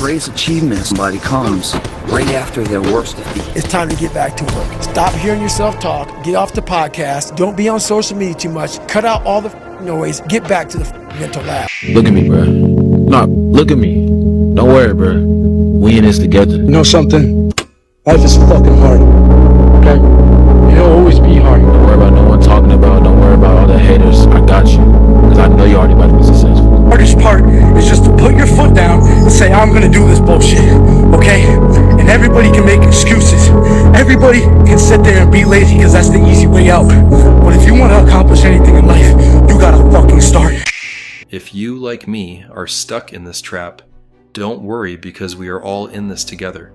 greatest achievement somebody comes right after their worst defeat. It's time to get back to work. Stop hearing yourself talk. Get off the podcast. Don't be on social media too much. Cut out all the noise. Get back to the mental lab. Look at me, bro. No, look at me. Don't worry, bro. We in this together. You know something? Life is fucking hard. Okay? It'll always be hard. Don't worry about no one talking about. Don't worry about all the haters. I got you. Because I know you're already about to be successful. The hardest part is just to put your foot down and say, I'm gonna do this bullshit. Okay? And everybody can make excuses. Everybody can sit there and be lazy because that's the easy way out. But if you want to accomplish anything in life, you gotta fucking start. If you, like me, are stuck in this trap, don't worry because we are all in this together.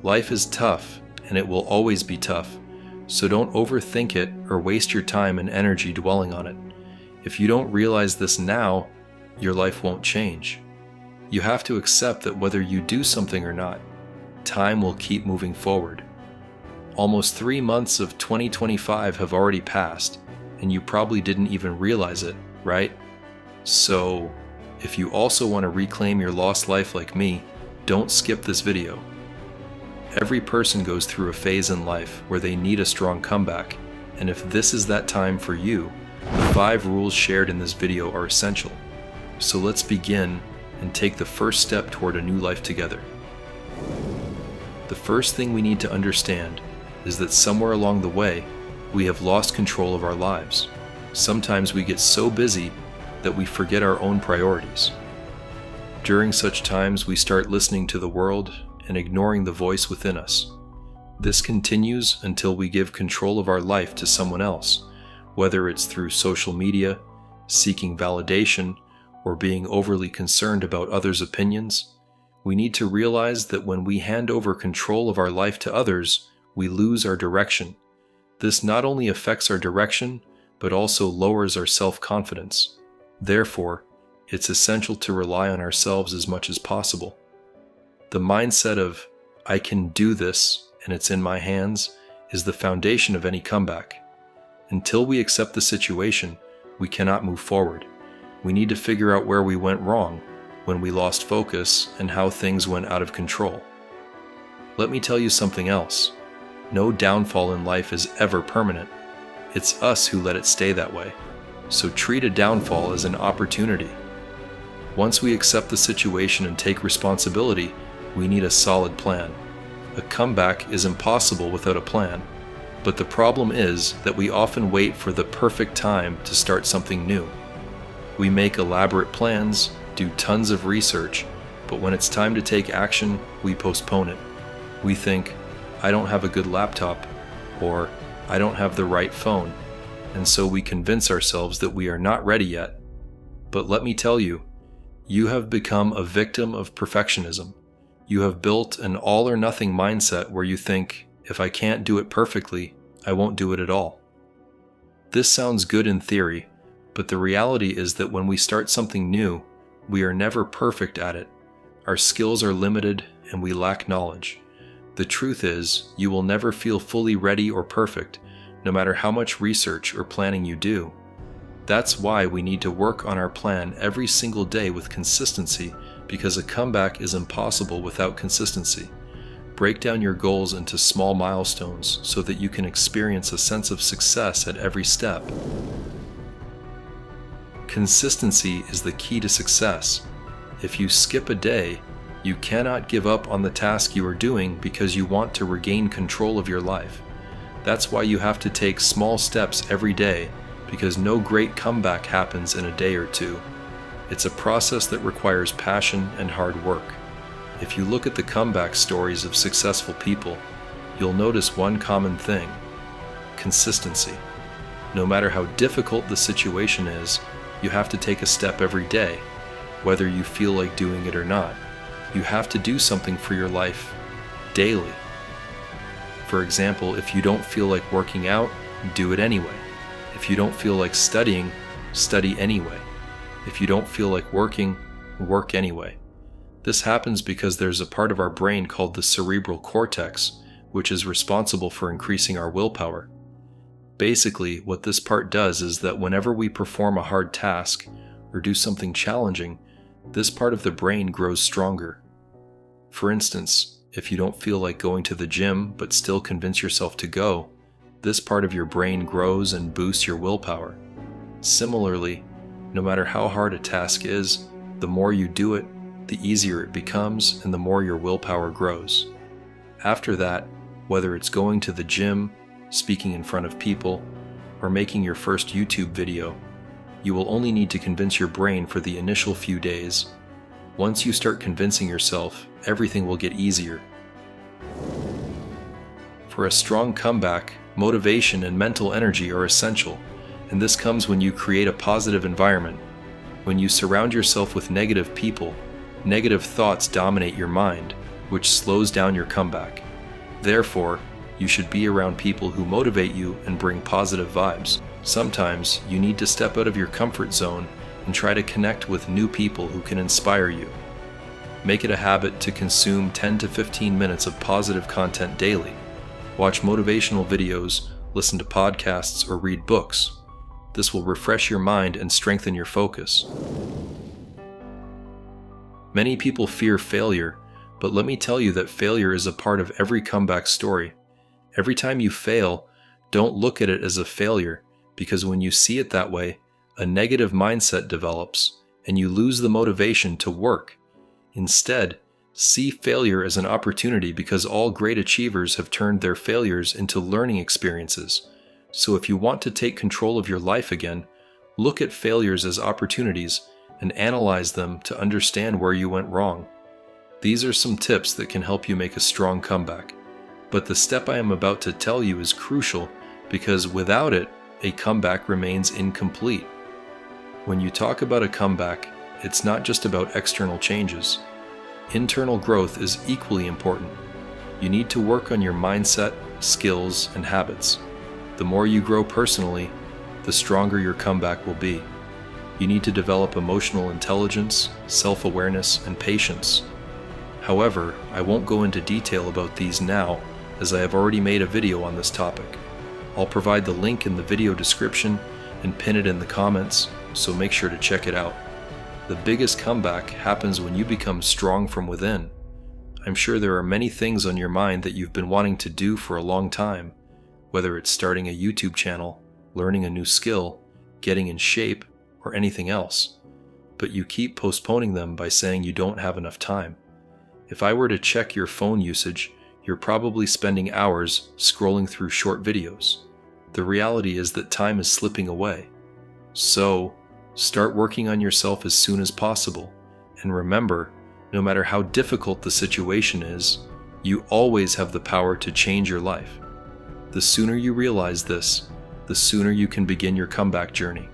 Life is tough, and it will always be tough, so don't overthink it or waste your time and energy dwelling on it. If you don't realize this now, your life won't change. You have to accept that whether you do something or not, time will keep moving forward. Almost 3 months of 2025 have already passed, and you probably didn't even realize it, right? So, if you also want to reclaim your lost life like me, don't skip this video. Every person goes through a phase in life where they need a strong comeback, and if this is that time for you, the 5 rules shared in this video are essential. So let's begin and take the first step toward a new life together. The first thing we need to understand is that somewhere along the way, we have lost control of our lives. Sometimes we get so busy that we forget our own priorities. During such times, we start listening to the world and ignoring the voice within us. This continues until we give control of our life to someone else, whether it's through social media, seeking validation, or being overly concerned about others' opinions. We need to realize that when we hand over control of our life to others, we lose our direction. This not only affects our direction, but also lowers our self-confidence. Therefore, it's essential to rely on ourselves as much as possible. The mindset of, I can do this and it's in my hands, is the foundation of any comeback. Until we accept the situation, we cannot move forward. We need to figure out where we went wrong, when we lost focus, and how things went out of control. Let me tell you something else. No downfall in life is ever permanent. It's us who let it stay that way. So treat a downfall as an opportunity. Once we accept the situation and take responsibility, we need a solid plan. A comeback is impossible without a plan, but the problem is that we often wait for the perfect time to start something new. We make elaborate plans, do tons of research, but when it's time to take action, we postpone it. We think, I don't have a good laptop, or I don't have the right phone, and so we convince ourselves that we are not ready yet. But let me tell you, you have become a victim of perfectionism. You have built an all-or-nothing mindset where you think, if I can't do it perfectly, I won't do it at all. This sounds good in theory, but the reality is that when we start something new, we are never perfect at it. Our skills are limited and we lack knowledge. The truth is, you will never feel fully ready or perfect, no matter how much research or planning you do. That's why we need to work on our plan every single day with consistency, because a comeback is impossible without consistency. Break down your goals into small milestones so that you can experience a sense of success at every step. Consistency is the key to success. If you skip a day, you cannot give up on the task you are doing because you want to regain control of your life. That's why you have to take small steps every day, because no great comeback happens in a day or two. It's a process that requires passion and hard work. If you look at the comeback stories of successful people, you'll notice one common thing: consistency. No matter how difficult the situation is, you have to take a step every day, whether you feel like doing it or not. You have to do something for your life daily. For example, if you don't feel like working out, do it anyway. If you don't feel like studying, study anyway. If you don't feel like working, work anyway. This happens because there's a part of our brain called the cerebral cortex, which is responsible for increasing our willpower. Basically, what this part does is that whenever we perform a hard task or do something challenging, this part of the brain grows stronger. For instance, if you don't feel like going to the gym but still convince yourself to go, this part of your brain grows and boosts your willpower. Similarly, no matter how hard a task is, the more you do it, the easier it becomes and the more your willpower grows. After that, whether it's going to the gym, speaking in front of people, or making your first YouTube video, you will only need to convince your brain for the initial few days. Once you start convincing yourself, everything will get easier. For a strong comeback, motivation and mental energy are essential, and this comes when you create a positive environment. When you surround yourself with negative people, negative thoughts dominate your mind, which slows down your comeback. Therefore, you should be around people who motivate you and bring positive vibes. Sometimes you need to step out of your comfort zone and try to connect with new people who can inspire you. Make it a habit to consume 10 to 15 minutes of positive content daily. Watch motivational videos, listen to podcasts, or read books. This will refresh your mind and strengthen your focus. Many people fear failure, but let me tell you that failure is a part of every comeback story. Every time you fail, don't look at it as a failure, because when you see it that way, a negative mindset develops, and you lose the motivation to work. Instead, see failure as an opportunity, because all great achievers have turned their failures into learning experiences. So if you want to take control of your life again, look at failures as opportunities and analyze them to understand where you went wrong. These are some tips that can help you make a strong comeback. But the step I am about to tell you is crucial, because without it, a comeback remains incomplete. When you talk about a comeback, it's not just about external changes. Internal growth is equally important. You need to work on your mindset, skills, and habits. The more you grow personally, the stronger your comeback will be. You need to develop emotional intelligence, self-awareness, and patience. However, I won't go into detail about these now, as I have already made a video on this topic. I'll provide the link in the video description and pin it in the comments, so make sure to check it out. The biggest comeback happens when you become strong from within. I'm sure there are many things on your mind that you've been wanting to do for a long time, whether it's starting a YouTube channel, learning a new skill, getting in shape, or anything else. But you keep postponing them by saying you don't have enough time. If I were to check your phone usage, you're probably spending hours scrolling through short videos. The reality is that time is slipping away. So, start working on yourself as soon as possible. And remember, no matter how difficult the situation is, you always have the power to change your life. The sooner you realize this, the sooner you can begin your comeback journey.